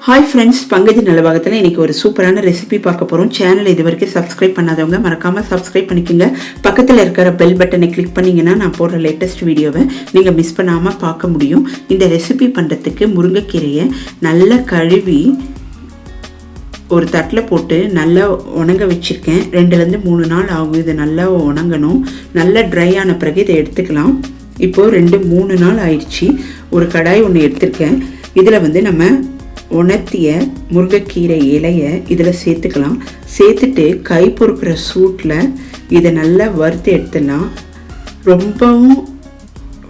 Hi friends, Pankaj நலபாகத்தில் இன்றைக்கி ஒரு சூப்பரான ரெசிபி பார்க்க போகிறோம். சேனல் இது வரைக்கும் சப்ஸ்கிரைப் பண்ணாதவங்க மறக்காமல் சப்ஸ்கிரைப் பண்ணிக்கோங்க. பக்கத்தில் இருக்கிற பெல் பட்டனை கிளிக் பண்ணிங்கன்னா நான் போடுற லேட்டஸ்ட் வீடியோவை நீங்கள் மிஸ் பண்ணாமல் பார்க்க முடியும். இந்த ரெசிபி பண்ணுறதுக்கு முருங்கைக்கீரையை நல்லா கழுவி ஒரு தட்டில் போட்டு நல்லா உணங்க வச்சுருக்கேன். 2-3 நாள் ஆகும் இது நல்லா உணங்கணும். நல்லா ட்ரை ஆன பிறகு இதை எடுத்துக்கலாம். இப்போது 2-3 நாள் ஆயிடுச்சு. ஒரு கடாய் ஒன்று எடுத்திருக்கேன். இதில் நம்ம உணர்த்திய முருங்கைக்கீரை இலையை இதில் சேர்த்துக்கலாம். சேர்த்துட்டு கை பொறுக்கிற சூட்டில் இதை நல்லா வறுத்து எடுத்துடலாம். ரொம்பவும்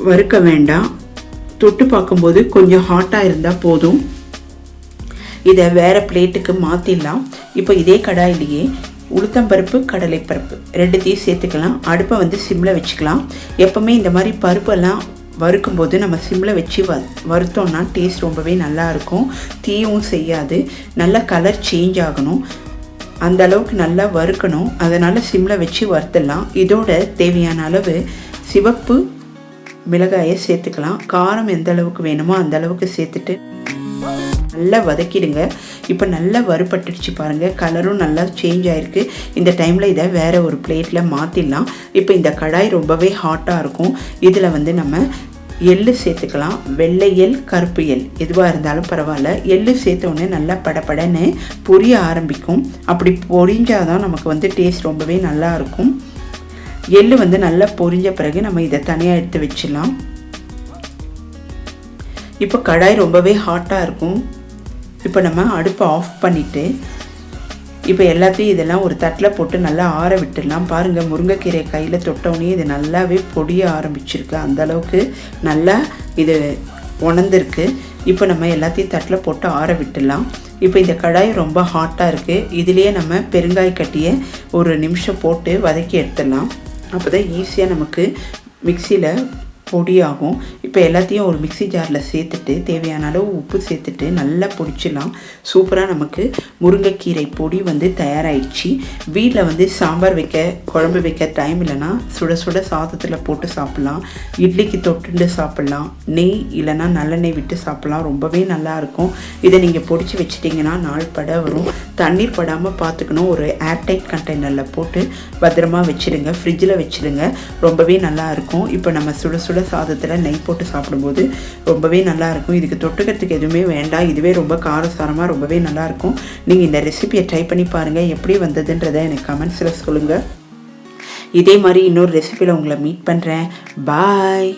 வறுக்க வேண்டாம். தொட்டு பார்க்கும்போது கொஞ்சம் ஹாட்டாக இருந்தால் போதும். இதை வேறு பிளேட்டுக்கு மாற்றிடலாம். இப்போ இதே கடாயிலேயே உளுத்தம்பருப்பு, கடலைப்பருப்பு 2த்தையும் சேர்த்துக்கலாம். அடுப்பை சிம்மில் வச்சுக்கலாம். எப்போவுமே இந்த மாதிரி பருப்பெல்லாம் வறுக்கும்போது நம்ம சிம்மில் வச்சு வறுத்தோம்னா டேஸ்ட் ரொம்பவே நல்லாயிருக்கும். தீயும் செய்யாது. நல்லா கலர் சேஞ்ச் ஆகணும். அந்த அளவுக்கு நல்லா வறுக்கணும். அதனால் சிம்மில் வச்சு வறுத்துடலாம். இதோட தேவையான அளவு சிவப்பு மிளகாயை சேர்த்துக்கலாம். காரம் எந்த அளவுக்கு வேணுமோ அந்த அளவுக்கு சேர்த்துட்டு நல்லா வதக்கிடுங்க. இப்போ நல்லா வறுபட்டுடுச்சு பாருங்கள். கலரும் நல்லா சேஞ்ச் ஆகிருக்கு. இந்த டைமில் இதை வேறு ஒரு பிளேட்டில் மாற்றிடலாம். இப்போ இந்த கடாய் ரொம்பவே ஹாட்டாக இருக்கும். இதில் நம்ம எள்ளு சேர்த்துக்கலாம். வெள்ளை எள், கருப்பு எள் எதுவாக இருந்தாலும் பரவாயில்ல. எள்ளு சேர்த்தோடனே நல்லா படப்படன்னு பொரிய ஆரம்பிக்கும். அப்படி பொரிஞ்சாதான் நமக்கு டேஸ்ட் ரொம்பவே நல்லாயிருக்கும். எள்ளு நல்லா பொரிஞ்ச பிறகு நம்ம இதை தனியாக எடுத்து வச்சிடலாம். இப்போ கடாய் ரொம்பவே ஹாட்டாக இருக்கும். இப்போ நம்ம அடுப்பை ஆஃப் பண்ணிவிட்டு இப்போ எல்லாத்தையும் இதெல்லாம் ஒரு தட்டில் போட்டு நல்லா ஆற விட்டுடலாம். பாருங்கள், முருங்கைக்கீரை கையில் தொட்டவுடனே இது நல்லாவே பொடிய ஆரம்பிச்சிருக்கு. அந்தளவுக்கு நல்லா இது உணர்ந்துருக்கு. இப்போ நம்ம எல்லாத்தையும் தட்டில் போட்டு ஆற விட்டுடலாம். இப்போ இந்த கடாய் ரொம்ப ஹாட்டாக இருக்குது. இதுலேயே நம்ம பெருங்காய கட்டியை ஒரு நிமிஷம் போட்டு வதக்கி எடுத்துடலாம். அப்போ தான் ஈஸியாக நமக்கு மிக்சியில் பொடியாகும். இப்போ எல்லாத்தையும் ஒரு மிக்சி ஜாரில் சேர்த்துட்டு தேவையான அளவு உப்பு சேர்த்துட்டு நல்லா பொடிச்சிடலாம். சூப்பராக நமக்கு முருங்கைக்கீரை பொடி தயாராகிடுச்சு. வீட்டில் சாம்பார் வைக்க, குழம்பு வைக்க டைம் இல்லைன்னா சுட சுட சாதத்தில் போட்டு சாப்பிட்லாம். இட்லிக்கு தொட்டுண்டு சாப்பிட்லாம். நெய் இல்லைன்னா நல்லெண்ணெய் விட்டு சாப்பிட்லாம். ரொம்பவே நல்லாயிருக்கும். இதை நீங்கள் பொடிச்சு வச்சிட்டிங்கன்னா நாள் பட வரும். தண்ணீர் படாமல் பார்த்துக்கணும். ஒரு ஏர்டைட் கண்டெய்னரில் போட்டு பத்திரமா வச்சுடுங்க. ஃப்ரிட்ஜில் வச்சுடுங்க. ரொம்பவே நல்லாயிருக்கும். இப்போ நம்ம சுட சுட சாதத்தில் நெய் போட்டு சாப்பிடும்போது ரொம்பவே நல்லாயிருக்கும். இதுக்கு தொட்டுக்கிறதுக்கு எதுவுமே வேண்டாம். இதுவே ரொம்ப காரசாரமாக ரொம்பவே நல்லாயிருக்கும். நீங்கள் இந்த ரெசிபியை ட்ரை பண்ணி பாருங்கள். எப்படி வந்ததுன்றதை எனக்கு கமெண்ட்ஸில் சொல்லுங்கள். இதே மாதிரி இன்னொரு ரெசிபியில் உங்களை மீட் பண்ணுறேன். பாய்.